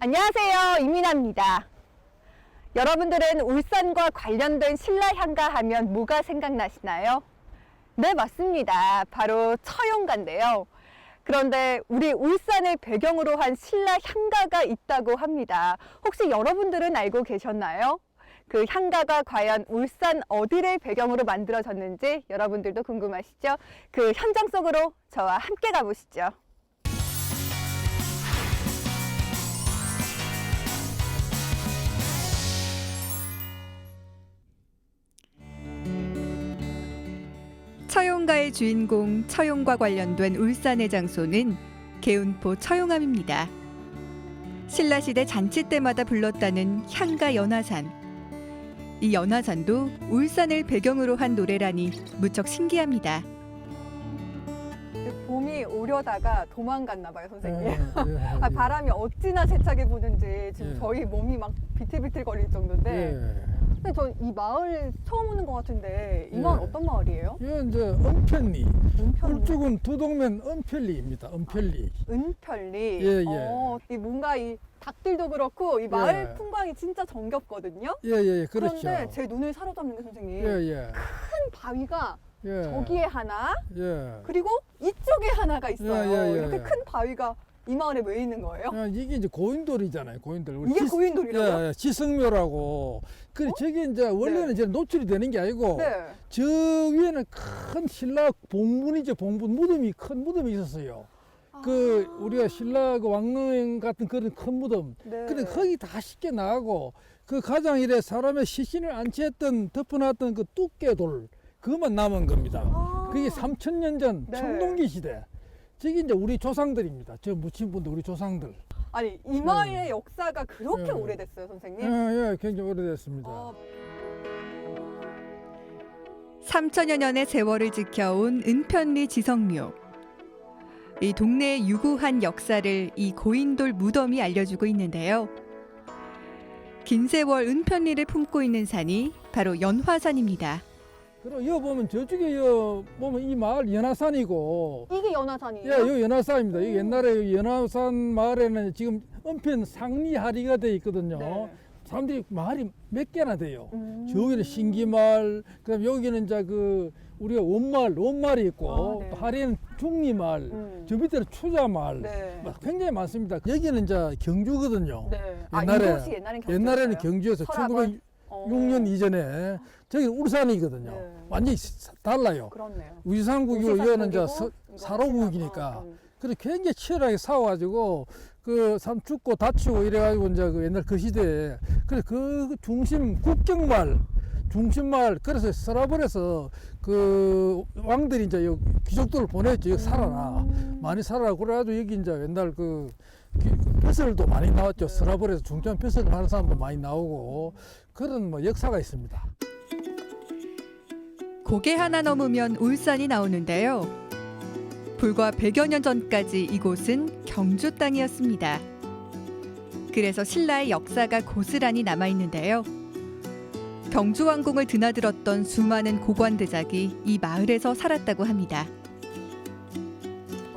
안녕하세요, 이민아입니다. 여러분들은 울산과 관련된 신라향가 하면 뭐가 생각나시나요? 네, 맞습니다. 바로 처용가인데요. 그런데 우리 울산을 배경으로 한 신라향가가 있다고 합니다. 혹시 여러분들은 알고 계셨나요? 그 향가가 과연 울산 어디를 배경으로 만들어졌는지 여러분들도 궁금하시죠? 그 현장 속으로 저와 함께 가보시죠. 처용가의 주인공 처용과 관련된 울산의 장소는 개운포 처용암입니다. 신라시대 잔치 때마다 불렀다는 향가 연화산. 이 연화산도 울산을 배경으로 한 노래라니 무척 신기합니다. 봄이 오려다가 도망갔나 봐요, 선생님. 예. 바람이 어찌나 세차게 부는지 지금 예. 저희 몸이 막 비틀비틀 거릴 정도인데. 예. 근데 전 이 마을 처음 오는 것 같은데 이 예. 마을 어떤 마을이에요? 이건 이제 은편리. 은편리. 울주군 두동면 은편리입니다. 은편리. 은편리. 예, 예. 이 뭔가 이 닭들도 그렇고 이 마을 예. 풍광이 진짜 정겹거든요. 예, 그렇죠. 그런데 제 눈을 사로잡는 게 선생님 예. 큰 바위가 예. 저기에 하나 예. 그리고 이쪽에 하나가 있어요. 예. 이렇게 큰 바위가 이 마을에 왜 있는 거예요? 이게 이제 고인돌이잖아요. 고인돌. 우리 이게 고인돌이라고요? 예, 지성묘라고. 그래 저게 이제 원래는 네. 이제 노출이 되는 게 아니고 네. 저 위에는 큰 신라 봉분이죠. 봉분 무덤이 큰 무덤이 있었어요. 그 우리가 신라 그 왕릉 같은 그런 큰 무덤. 네. 근데 거기 다 쉽게 나가고 그 가장 이래 사람의 시신을 안치했던 덮어놨던 그 뚝깨돌 그것만 남은 겁니다. 그게 3000년 전 네. 청동기 시대. 저기 이제 우리 조상들입니다. 저 묻힌분들 우리 조상들. 아니 이 마을의 역사가 그렇게 예. 오래됐어요, 선생님? 예, 굉장히 오래됐습니다. 3천여 년의 세월을 지켜온 은편리 지성묘. 이 동네의 유구한 역사를 이 고인돌 무덤이 알려주고 있는데요. 긴 세월 은편리를 품고 있는 산이 바로 연화산입니다. 그리고 여기 보면 저쪽에 여기 보면 이 마을 연화산이고 이게 연화산이에요? 예, 여기 연화산입니다. 여기 옛날에 여기 연화산 마을에는 지금 은편 상리하리가 돼 있거든요. 네. 사람들이 마을이 몇 개나 돼요. 음. 저기는 신기마을, 그다음 여기는 이제 그 우리가 원마을이 있고 네. 또 하리는 중리마을, 저 밑에는 추자마을, 네. 막 굉장히 많습니다. 여기는 이제 경주거든요. 네. 옛날에- 이곳이 옛날엔 경주였어요? 옛날에는 경주에서 서랍은? 1906년 이전에 저기 울산이거든요. 네. 완전히 달라요. 그렇네요. 위산국이고 여기는 이제 우시산국이고 사로국이니까. 이거는 그래 굉장히 치열하게 싸워가지고 그 참 죽고 다치고 이래가지고 이제 그 옛날 그 시대에 그래 그 중심 국경마을 중심마을 그래서 서라벌에서 그 왕들이 이제 여기 귀족들을 보냈죠. 여기 살아라 많이 살아라 그래가지고 여기 이제 옛날 그 벼슬도 많이 나왔죠. 서라벌에서 중점 벼슬을 하는 사람도 많이 나오고 그런 뭐 역사가 있습니다. 고개 하나 넘으면 울산이 나오는데요. 불과 100여 년 전까지 이곳은 경주 땅이었습니다. 그래서 신라의 역사가 고스란히 남아있는데요. 경주 왕궁을 드나들었던 수많은 고관대작이 이 마을에서 살았다고 합니다.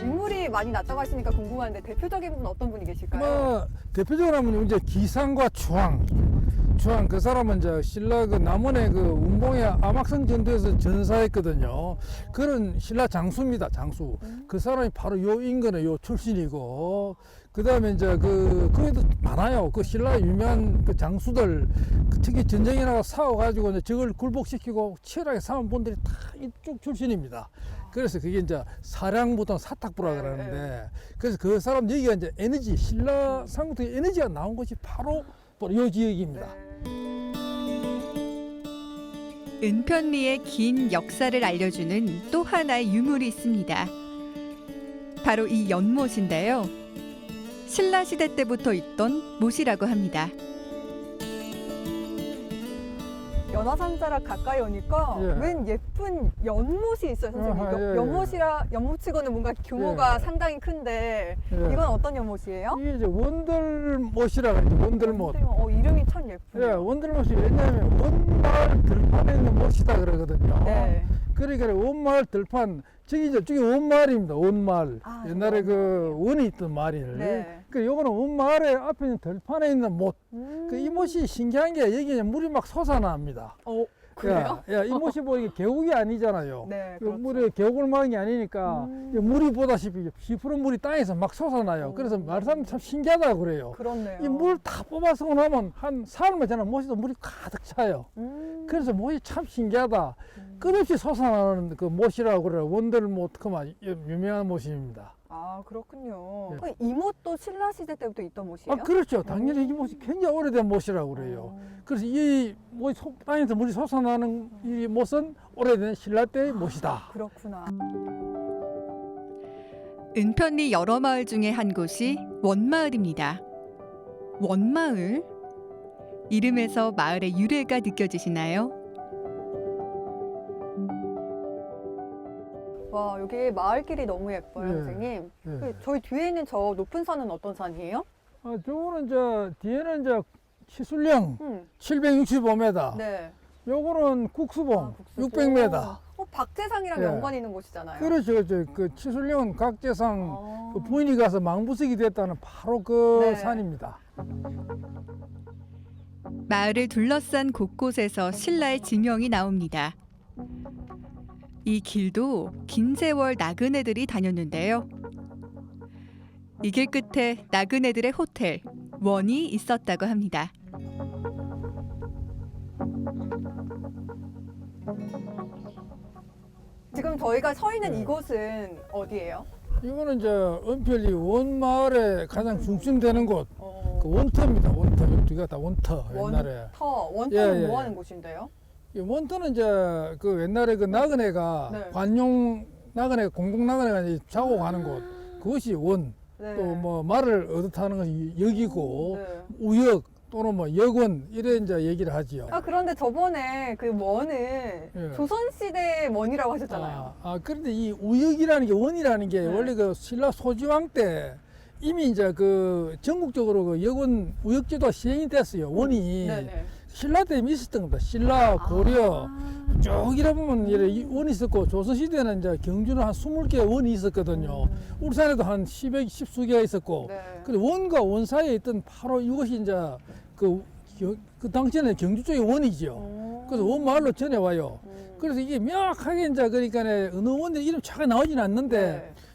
인물이 많이 났다고 하시니까 궁금한데 대표적인 분은 어떤 분이 계실까요? 뭐 대표적으로 하면 이제 기상과 주황 그 사람은 이제 신라 그 남원의 그 운봉의 암악성 전투에서 전사했거든요. 그런 신라 장수입니다. 장수. 그 사람이 바로 요 인근의 요 출신이고 그다음에 이제 거기도 많아요. 그 신라 유명한 그 장수들 특히 전쟁에 나가 싸워가지고 이제 적을 굴복시키고 치열하게 싸운 분들이 다 이쪽 출신입니다. 그래서 그게 이제 사량부터 사탁부라 그러는데 그래서 그 사람 여기가 이제 에너지 신라 삼국의 에너지가 나온 것이 바로 이 지역입니다. 은편리의 긴 역사를 알려주는 또 하나의 유물이 있습니다. 바로 이 연못인데요. 신라시대 때부터 있던 못이라고 합니다. 연화산자락 가까이 오니까 예. 웬 예쁜 연못이 있어요, 선생님. 아하, 예, 예. 연못치고는 뭔가 규모가 예. 상당히 큰데 예. 이건 어떤 연못이에요? 이게 이제 원들못이라고 하죠. 원들못. 이름이 참 예쁘네요. 예, 원들못이 왜냐하면 원마을 들판에 있는 못이다 그러거든요. 네. 그러니까 원마을 들판 저기 이제 저기 원마을입니다. 원마을. 아, 옛날에 저기 그 원이 있던 마을. 네. 그 요거는 원마을의 앞에 있는 들판에 있는 못. 그 이 못이 신기한 게 여기 이제 물이 막 솟아납니다. 그래요? 야, 이 못이 뭐 이게 계곡이 아니잖아요. 네, 그 그렇죠. 물이 계곡을 막은 게 아니니까 이 물이 보다시피 시푸른 물이 땅에서 막 솟아나요. 그래서 말하면 참 신기하다 그래요. 그렇네요. 이 물 다 뽑아서 나면 한 사흘만 지나면 못이 물이 가득 차요. 그래서 못이 참 신기하다. 끝없이 솟아나는 그 못이라고 그래요. 원들못 그만 유명한 못입니다. 아, 그렇군요. 예. 이 못도 신라 시대 때부터 있던 못이에요? 아, 그렇죠. 당연히 이 못이 굉장히 오래된 못이라고 그래요. 그래서 이 못이 땅에서 물이 솟아나는 이 못은 오래된 신라 때의 못이다. 그렇구나. 은편리 여러 마을 중에 한 곳이 원마을입니다. 원마을? 이름에서 마을의 유래가 느껴지시나요? 와, 여기 마을길이 너무 예뻐요, 예. 선생님. 예. 그 저희 뒤에 있는 저 높은 산은 어떤 산이에요? 아, 저거는 뒤에는 치술령 음. 765m. 네. 요거는 국수봉 아, 국수봉. 600m. 박재상이랑 예. 연관이 있는 곳이잖아요. 그렇죠, 그렇죠. 그 치술령은 각재상 아. 그 부인이 가서 망부석이 됐다는 바로 그 네. 산입니다. 마을을 둘러싼 곳곳에서 신라의 지명이 나옵니다. 이 길도 긴 세월 나그네들이 다녔는데요. 이 길 끝에 나그네들의 호텔, 원이 있었다고 합니다. 지금 저희가 서 있는 네. 이곳은 어디예요? 이거는 은편리 원마을에 가장 중심되는 곳, 어, 그 원터입니다. 원터. 여기가 다 원터, 옛날에. 원터는 예, 예, 뭐 예. 하는 곳인데요? 이 원터는 그 옛날에 그 나그네가 네. 관용 나그네, 공공 나그네가 이제 자고 가는 곳, 그것이 원. 네. 또 뭐 말을 얻어타는 것이 역이고, 네. 우역 또는 뭐 역원 이래 이제 얘기를 하지요. 아, 그런데 저번에 그 원은 예. 조선시대 원이라고 하셨잖아요. 그런데 이 우역이라는 게 원이라는 게 네. 원래 그 신라 소지왕 때 이미 이제 그 전국적으로 그 역원 우역제도가 시행이 됐어요. 원이 네네. 신라 때 이미 있었던 겁니다. 신라, 고려 쭉 이래 보면 이래 이 원이 있었고 조선시대는 이제 경주는 한 20개 원이 있었거든요. 울산에도 한 10수 개가 있었고 네. 근데 원과 원 사이에 있던 바로 이것이 이제 그 당시에는 경주 쪽의 원이죠. 그래서 원 마을로 전해와요. 그래서 이게 명확하게 이제 그러니까 어느 원들 이름 차가 나오지는 않는데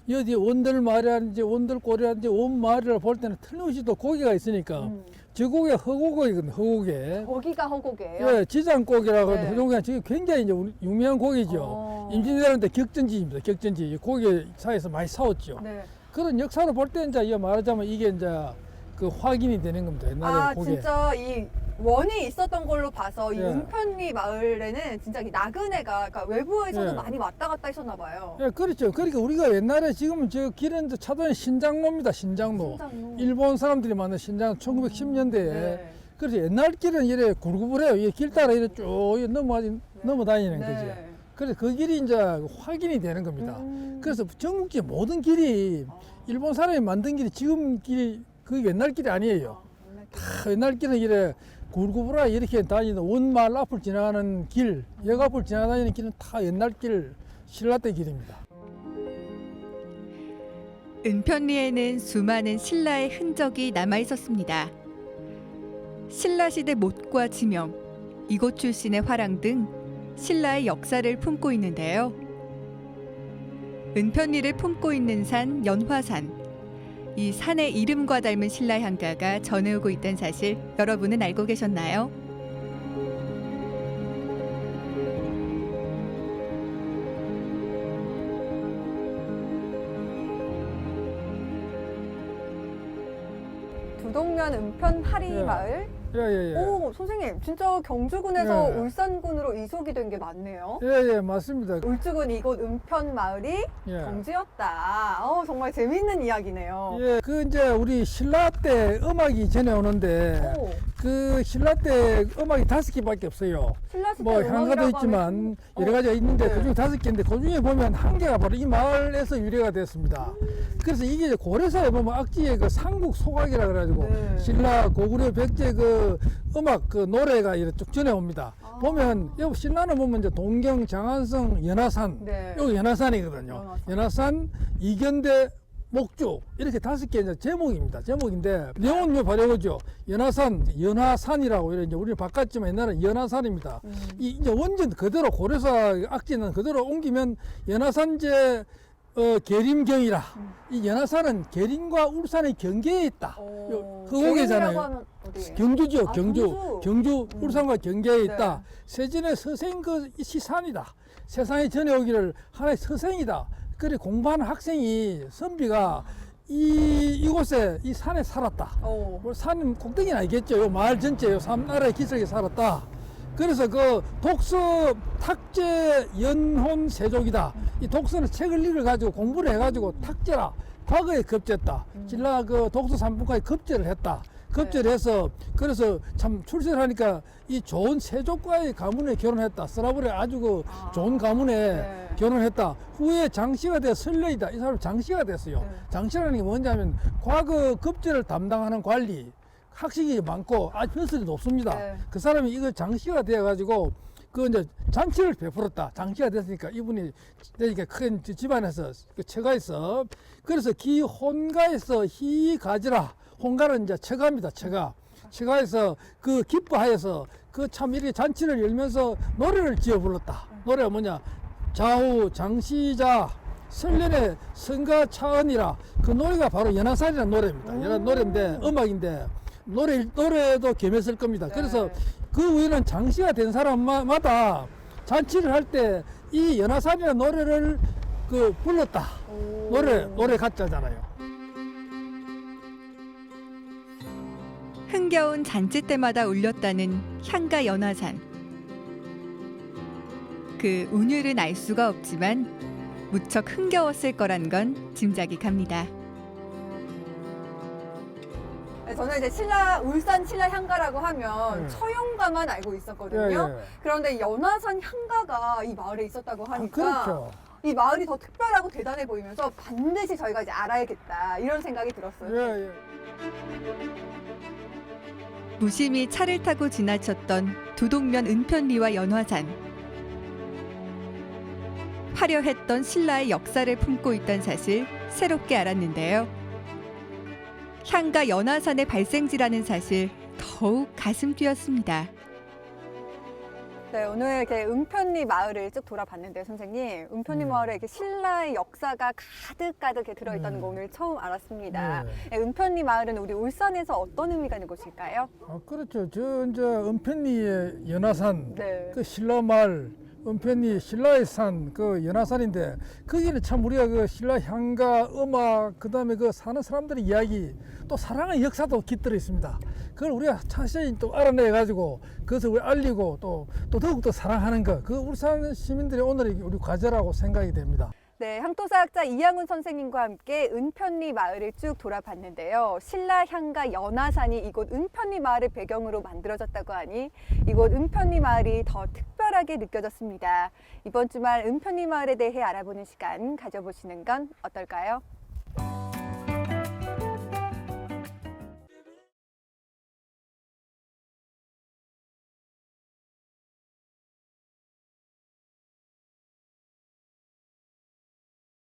네. 여기 원들 마을이라든지 원들 고리라든지 원 마을이라 볼 때는 틀림없이 또 고개가 있으니까 저 고개가 허고고기거든요. 허고개. 거기가 허곡이에요? 예, 지장고기라고 네. 하는데 허고기가 지금 굉장히 이제 유명한 고기죠. 어. 임진왜란때 격전지입니다. 격전지. 고기 사이에서 많이 싸웠죠. 네. 그런 역사로 볼 때 이제 이거 말하자면 이게 이제 그 확인이 되는 겁니다. 옛날에 아, 고개. 진짜 이 원이 있었던 걸로 봐서 이 예. 은편리 마을에는 진짜 이 나그네가 그러니까 외부에서도 예. 많이 왔다 갔다 했었나 봐요. 예, 그렇죠. 그러니까 우리가 옛날에 지금 저 길은 이제 차도는 신장로입니다. 신장로. 신장로. 일본 사람들이 만든 신장 1910년대에. 네. 그래서 옛날 길은 이래 굴구불해요. 이 길 따라 이래 쭉 넘어다니는 네. 거죠. 그래서 그 길이 이제 확인이 되는 겁니다. 그래서 전국의 모든 길이 일본 사람이 만든 길이 지금 길이 그 옛날 길이 아니에요. 다 옛날 길은 이래 굴구불하 이렇게 다니는 원마을 앞을 지나가는 길, 역 앞을 지나다니는 길은 다 옛날 길, 신라 때 길입니다. 은편리에는 수많은 신라의 흔적이 남아 있었습니다. 신라 시대 못과 지명, 이곳 출신의 화랑 등 신라의 역사를 품고 있는데요. 은편리를 품고 있는 산 연화산. 이 산의 이름과 닮은 신라 향가가 전해오고 있다는 사실 여러분은 알고 계셨나요? 두동면 은편 하리 예. 마을. 예. 오, 선생님, 진짜 경주군에서 예. 울산군으로 이속이 된 게 맞네요. 예, 맞습니다. 울주군 이곳 은편 마을이 예. 경주였다. 정말 재밌는 이야기네요. 예, 그 이제 우리 신라 때 음악이 전해오는데 오, 그 신라 때 음악이 5개밖에 없어요. 신라 시대 뭐 향가도 음악이라고 있지만 하면 여러 가지가 있는데 네. 그중에 5개인데 그중에 보면 한 개가 바로 이 마을에서 유래가 됐습니다. 그래서 이게 이제 고려사에 보면 악지의 그 삼국 소각이라 그래가지고 네. 신라 고구려 백제 그 음악 그 노래가 이렇게 쭉 전해옵니다. 아. 보면 여기 신라는 보면 이제 동경, 장안성, 연화산 네. 여기 연화산이거든요. 연화산, 이견대 목주 이렇게 5개 이제 제목입니다. 제목인데 내용은 바로죠. 연화산, 연화산이라고 이제 우리는 바꿨지만 옛날에 연화산입니다. 이 이제 원전 그대로 고려사 악지는 그대로 옮기면 연화산제 계림경이라. 이 연화산은 계림과 울산의 경계에 있다. 허곡이잖아요. 경주죠. 아, 경주 울산과 경계에 네. 있다. 세진의 서생 그 시산이다. 세상에 전해오기를 하나의 서생이다. 그래 공부하는 학생이 선비가 이곳에 이 산에 살았다. 산 꼭대기는 아니겠죠. 요 마을 전체 요 삼나라의 기슭에 살았다. 그래서 그 독서 탁제 연혼 세족이다. 이 독서는 책을 읽어가지고 공부를 해가지고 탁제라. 과거에 급제했다. 신라 그 독서 삼분과에 급제를 했다. 급제를 해서 그래서 참 출세를 하니까 이 좋은 세족과의 가문에 결혼했다. 서라불의 아주 그 좋은 가문에 결혼했다. 후에 장씨가 돼 설레이다. 이 사람 장씨가 됐어요. 장씨라는 게 뭐냐면 과거 급제를 담당하는 관리 학식이 많고 아주 편슬이 높습니다. 그 사람이 이거 장씨가 되어가지고 그 이제 잔치를 베풀었다. 장씨가 됐으니까 이분이 되니까 큰 집안에서 그 처가에서 그래서 기혼가에서 희가지라. 혼가는 이제 처가입니다. 처가에서 그 기뻐하여서 그 참 이렇게 잔치를 열면서 노래를 지어 불렀다. 노래가 뭐냐? 좌우 장시자 설련의 성가 차은이라. 그 노래가 바로 연화산이라는 노래입니다. 연화 노래인데 음악인데 노래도 겸했을 겁니다. 그래서 그 위에는 장씨가 된 사람마다 잔치를 할 때 이 연화산이라는 노래를 그 불렀다. 노래 가짜잖아요. 흥겨운 잔치 때마다 울렸다는 향가 연화산. 그 운율은 알 수가 없지만 무척 흥겨웠을 거란 건 짐작이 갑니다. 저는 이제 울산 신라 향가라고 하면 처용가만 알고 있었거든요. 그런데 연화산 향가가 이 마을에 있었다고 하니까 그렇죠. 이 마을이 더 특별하고 대단해 보이면서 반드시 저희가 이제 알아야겠다 이런 생각이 들었어요. 무심히 차를 타고 지나쳤던 도동면 은편리와 연화산. 화려했던 신라의 역사를 품고 있던 사실 새롭게 알았는데요. 향가 연화산의 발생지라는 사실 더욱 가슴 뛰었습니다. 네, 오늘 이렇게 은편리 마을을 쭉 돌아봤는데요, 선생님. 은편리 마을에 이렇게 신라의 역사가 가득가득 이렇게 들어있다는 거 오늘 처음 알았습니다. 네, 은편리 마을은 우리 울산에서 어떤 의미가 있는 곳일까요? 그렇죠. 저 이제 은편리의 연화산, 네. 그 신라 마을, 은편리 신라의 산, 그 연화산인데 거기는 참 우리가 그 신라 향가, 음악, 그 다음에 그 사는 사람들의 이야기, 또 사랑의 역사도 깃들어 있습니다. 그걸 우리가 자세히 또 알아내 가지고 그것을 우리 알리고 또 더욱더 사랑하는 것, 그 울산 시민들의 오늘의 우리 과제라고 생각이 됩니다. 네, 향토사학자 이양훈 선생님과 함께 은편리 마을을 쭉 돌아봤는데요. 신라 향가 연화산이 이곳 은편리 마을을 배경으로 만들어졌다고 하니 이곳 은편리 마을이 더 특별하게 느껴졌습니다. 이번 주말 은편리 마을에 대해 알아보는 시간 가져보시는 건 어떨까요?